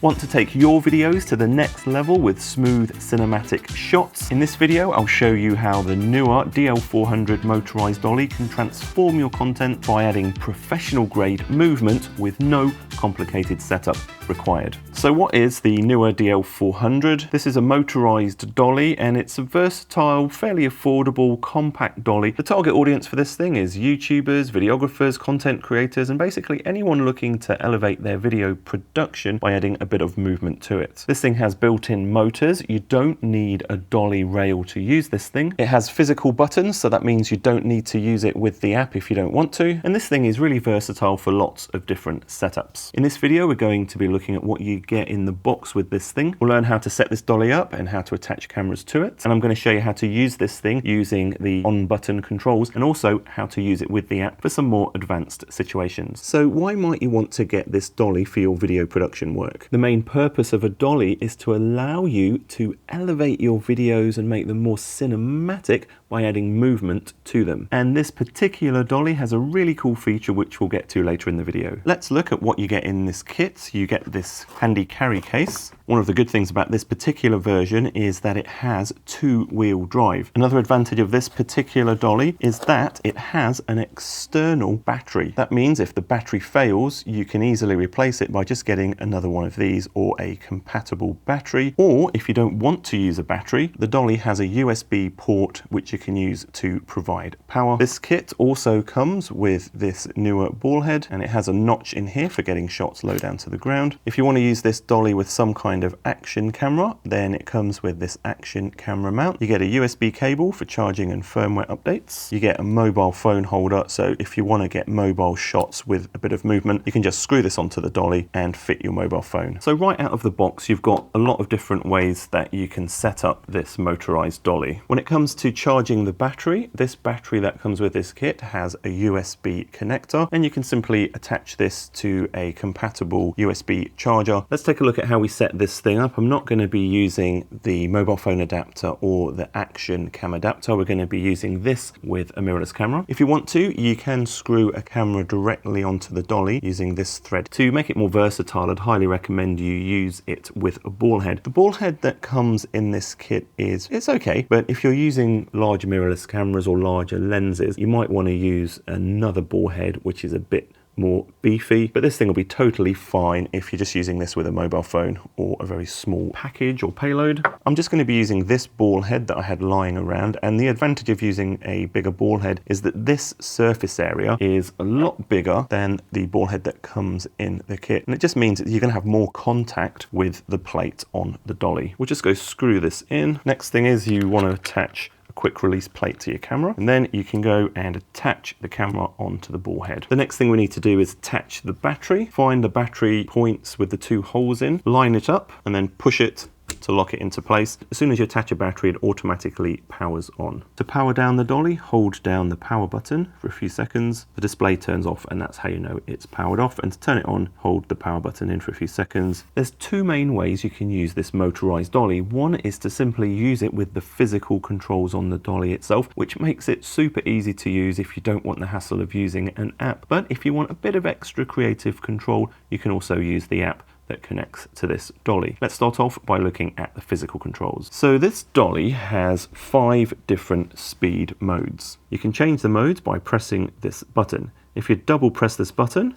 Want to take your videos to the next level with smooth cinematic shots? In this video, I'll show you how the Neewer DL400 motorized dolly can transform your content by adding professional grade movement with no complicated setup required. So what is the Neewer DL400? This is a motorized dolly and it's a versatile, fairly affordable, compact dolly. The target audience for this thing is YouTubers, videographers, content creators, and basically anyone looking to elevate their video production by adding a bit of movement to it. This thing has built-in motors. You don't need a dolly rail to use this thing. It has physical buttons, so that means you don't need to use it with the app if you don't want to. And this thing is really versatile for lots of different setups. In this video, we're going to be looking at what you get in the box with this thing. We'll learn how to set this dolly up and how to attach cameras to it. And I'm going to show you how to use this thing using the on-button controls and also how to use it with the app for some more advanced situations. So why might you want to get this dolly for your video production work? The main purpose of a dolly is to allow you to elevate your videos and make them more cinematic by adding movement to them. And this particular dolly has a really cool feature which we'll get to later in the video. Let's look at what you get in this kit. You get this handy carry case. One of the good things about this particular version is that it has two-wheel drive. Another advantage of this particular dolly is that it has an external battery. That means if the battery fails, you can easily replace it by just getting another one of these or a compatible battery. Or if you don't want to use a battery, the dolly has a USB port which you can use to provide power. This kit also comes with this Neewer ball head, and it has a notch in here for getting shots low down to the ground. If you want to use this dolly with some kind of action camera, then it comes with this action camera mount. You get a USB cable for charging and firmware updates. You get a mobile phone holder, so if you want to get mobile shots with a bit of movement, you can just screw this onto the dolly and fit your mobile phone. So right out of the box, you've got a lot of different ways that you can set up this motorized dolly. When it comes to charging the battery, this battery that comes with this kit has a USB connector, and you can simply attach this to a compatible USB charger. Let's take a look at how we set this thing up. I'm not going to be using the mobile phone adapter or the action cam adapter. We're going to be using this with a mirrorless camera. If you want to, you can screw a camera directly onto the dolly using this thread. To make it more versatile, I'd highly recommend you use it with a ball head. The ball head that comes in this kit it's okay, but if you're using large mirrorless cameras or larger lenses, you might want to use another ball head which is a bit more beefy, but this thing will be totally fine if you're just using this with a mobile phone or a very small package or payload. I'm just going to be using this ball head that I had lying around, and the advantage of using a bigger ball head is that this surface area is a lot bigger than the ball head that comes in the kit, and it just means that you're going to have more contact with the plate on the dolly. We'll just go screw this in. Next thing is you want to attach quick release plate to your camera, and then you can go and attach the camera onto the ball head. The next thing we need to do is attach the battery. Find the battery points with the two holes in, line it up, and then push it to lock it into place. As soon as you attach a battery, it automatically powers on. To power down the dolly, hold down the power button for a few seconds. The display turns off, and that's how you know it's powered off. And to turn it on, hold the power button in for a few seconds. There's two main ways you can use this motorized dolly. One is to simply use it with the physical controls on the dolly itself, which makes it super easy to use if you don't want the hassle of using an app. But if you want a bit of extra creative control, you can also use the app that connects to this dolly. Let's start off by looking at the physical controls. So this dolly has 5 different speed modes. You can change the modes by pressing this button. If you double press this button,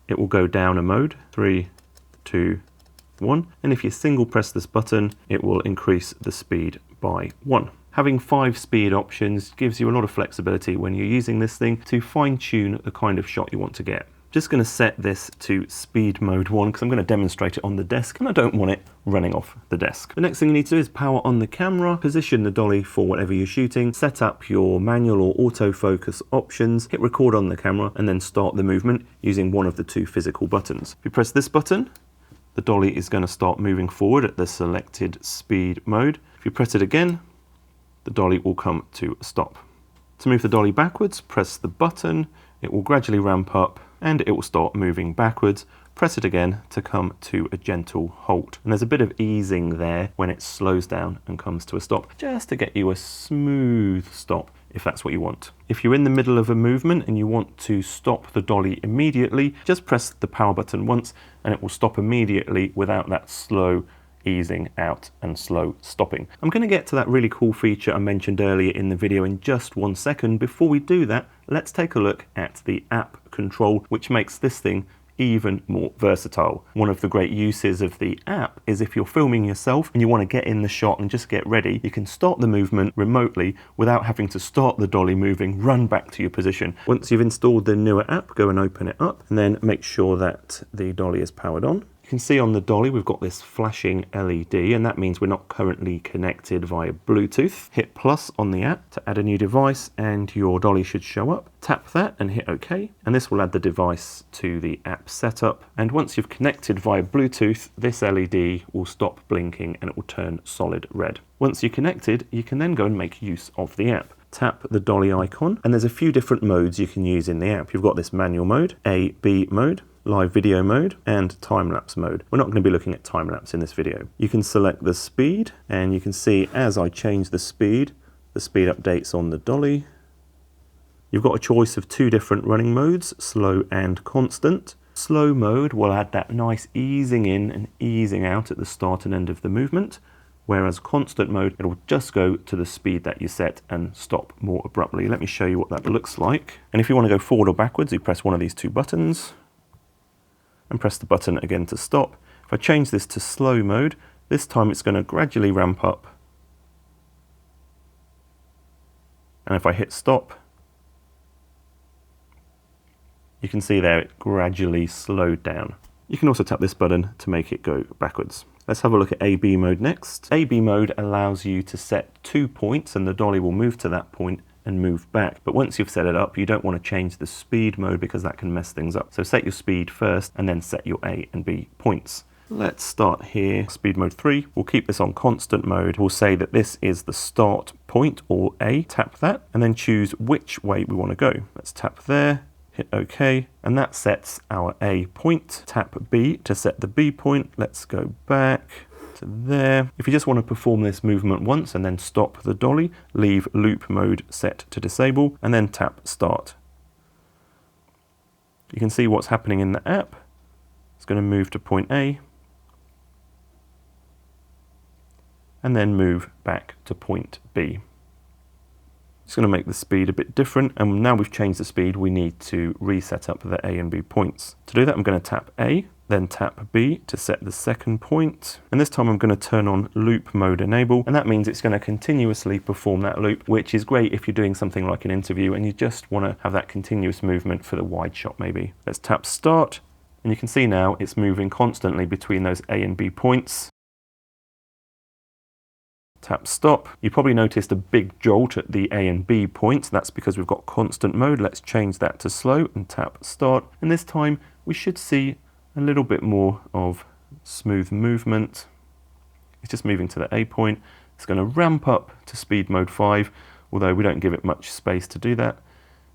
it will go down a mode, 3, 2, 1. And if you single press this button, it will increase the speed by 1. Having 5 speed options gives you a lot of flexibility when you're using this thing to fine-tune the kind of shot you want to get. Just going to set this to speed mode 1 because I'm going to demonstrate it on the desk and I don't want it running off the desk. The next thing you need to do is power on the camera, position the dolly for whatever you're shooting, set up your manual or autofocus options, hit record on the camera, and then start the movement using one of the 2 physical buttons. If you press this button, the dolly is going to start moving forward at the selected speed mode. If you press it again, the dolly will come to a stop. To move the dolly backwards, press the button, it will gradually ramp up and it will start moving backwards. Press it again to come to a gentle halt. And there's a bit of easing there when it slows down and comes to a stop, just to get you a smooth stop if that's what you want. If you're in the middle of a movement and you want to stop the dolly immediately, just press the power button once and it will stop immediately without that slow easing out and slow stopping. I'm going to get to that really cool feature I mentioned earlier in the video in just 1 second. Before we do that, let's take a look at the app control, which makes this thing even more versatile. One of the great uses of the app is if you're filming yourself and you want to get in the shot and just get ready, you can start the movement remotely without having to start the dolly moving, run back to your position. Once you've installed the Neewer app, go and open it up and then make sure that the dolly is powered on. You can see on the dolly we've got this flashing LED, and that means we're not currently connected via Bluetooth. Hit plus on the app to add a new device and your dolly should show up. Tap that and hit OK, and this will add the device to the app setup. And once you've connected via Bluetooth, this LED will stop blinking and it will turn solid red. Once you're connected, you can then go and make use of the app. Tap the dolly icon, and there's a few different modes you can use in the app. You've got this manual mode, A/B mode, live video mode, and time-lapse mode. We're not going to be looking at time-lapse in this video. You can select the speed, and you can see as I change the speed updates on the dolly. You've got a choice of 2 different running modes, slow and constant. Slow mode will add that nice easing in and easing out at the start and end of the movement, whereas constant mode, it'll just go to the speed that you set and stop more abruptly. Let me show you what that looks like. And if you want to go forward or backwards, you press one of these 2 buttons and press the button again to stop. If I change this to slow mode, this time it's going to gradually ramp up. And if I hit stop, you can see there it gradually slowed down. You can also tap this button to make it go backwards. Let's have a look at A/B mode next. A/B mode allows you to set 2 points and the dolly will move to that point and move back. But once you've set it up, you don't want to change the speed mode because that can mess things up. So set your speed first and then set your A and B points. Let's start here, speed mode 3. We'll keep this on constant mode. We'll say that this is the start point or A, tap that, and then choose which way we want to go. Let's tap there, hit OK, and that sets our A point. Tap B to set the B point. Let's go back to there. If you just want to perform this movement once and then stop the dolly, leave loop mode set to disable and then tap start. You can see what's happening in the app. It's going to move to point A and then move back to point B. It's going to make the speed a bit different, and now we've changed the speed, we need to reset up the A and B points. To do that, I'm going to tap A, then tap B to set the second point, and this time I'm going to turn on loop mode enable, and that means it's going to continuously perform that loop, which is great if you're doing something like an interview and you just want to have that continuous movement for the wide shot maybe. Let's tap start, and you can see now it's moving constantly between those A and B points. Tap stop. You probably noticed a big jolt at the A and B points. That's because we've got constant mode. Let's change that to slow and tap start. And this time we should see a little bit more of smooth movement. It's just moving to the A point. It's going to ramp up to speed mode 5, although we don't give it much space to do that.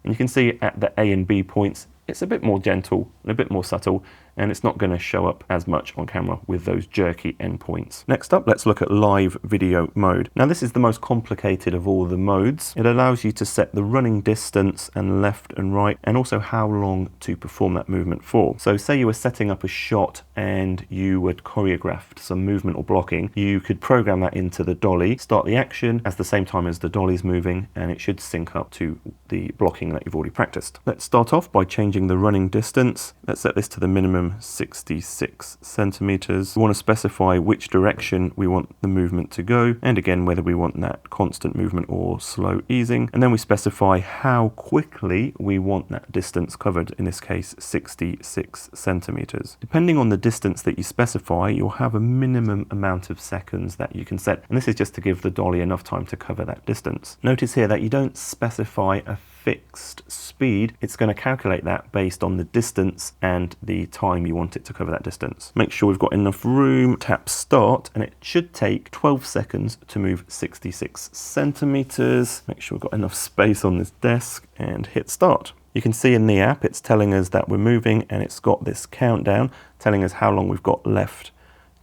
And you can see at the A and B points, it's a bit more gentle and a bit more subtle, and it's not going to show up as much on camera with those jerky endpoints. Next up, let's look at live video mode. Now this is the most complicated of all the modes. It allows you to set the running distance and left and right, and also how long to perform that movement for. So say you were setting up a shot and you had choreographed some movement or blocking, you could program that into the dolly, start the action at the same time as the dolly's moving, and it should sync up to the blocking that you've already practiced. Let's start off by changing the running distance. Let's set this to the minimum 66 centimeters. We want to specify which direction we want the movement to go, and again whether we want that constant movement or slow easing, and then we specify how quickly we want that distance covered, in this case 66 centimeters. Depending on the distance that you specify, you'll have a minimum amount of seconds that you can set, and this is just to give the dolly enough time to cover that distance. Notice here that you don't specify a fixed speed. It's going to calculate that based on the distance and the time you want it to cover that distance. Make sure we've got enough room, tap start, and it should take 12 seconds to move 66 centimeters. Make sure we've got enough space on this desk and hit start. You can see in the app it's telling us that we're moving, and it's got this countdown telling us how long we've got left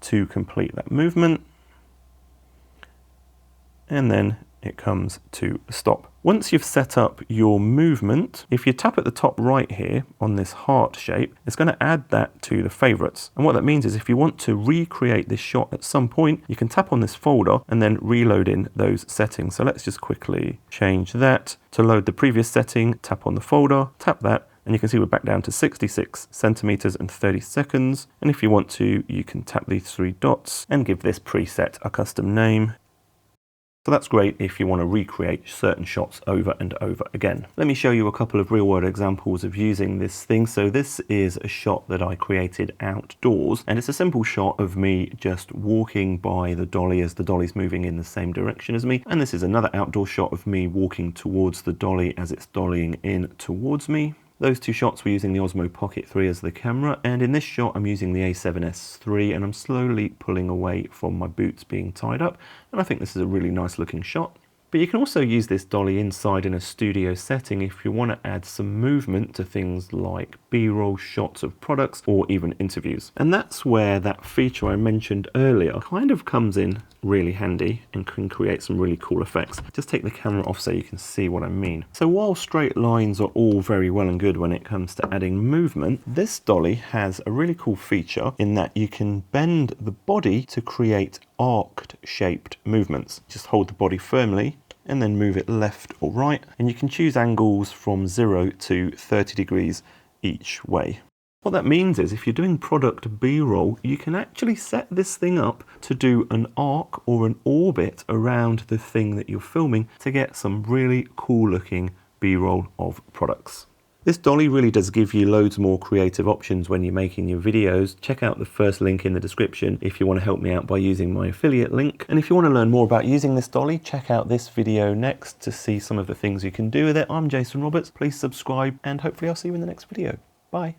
to complete that movement. And then it comes to a stop. Once you've set up your movement, if you tap at the top right here on this heart shape, it's going to add that to the favorites. And what that means is if you want to recreate this shot at some point, you can tap on this folder and then reload in those settings. So let's just quickly change that. To load the previous setting, tap on the folder, tap that, and you can see we're back down to 66 centimeters and 30 seconds. And if you want to, you can tap these three dots and give this preset a custom name. So that's great if you want to recreate certain shots over and over again. Let me show you a couple of real-world examples of using this thing. So this is a shot that I created outdoors, and it's a simple shot of me just walking by the dolly as the dolly's moving in the same direction as me. And this is another outdoor shot of me walking towards the dolly as it's dollying in towards me. Those two shots were using the Osmo Pocket 3 as the camera, and in this shot I'm using the A7S III, and I'm slowly pulling away from my boots being tied up, and I think this is a really nice looking shot. But you can also use this dolly inside in a studio setting if you want to add some movement to things like B-roll shots of products or even interviews. And that's where that feature I mentioned earlier kind of comes in really handy and can create some really cool effects. Just take the camera off so you can see what I mean. So while straight lines are all very well and good when it comes to adding movement, this dolly has a really cool feature in that you can bend the body to create arced shaped movements. Just hold the body firmly and then move it left or right, and you can choose angles from 0 to 30 degrees each way. What that means is if you're doing product B-roll, you can actually set this thing up to do an arc or an orbit around the thing that you're filming to get some really cool looking B-roll of products. This dolly really does give you loads more creative options when you're making your videos. Check out the first link in the description if you want to help me out by using my affiliate link. And if you want to learn more about using this dolly, check out this video next to see some of the things you can do with it. I'm Jason Roberts. Please subscribe, and hopefully I'll see you in the next video. Bye.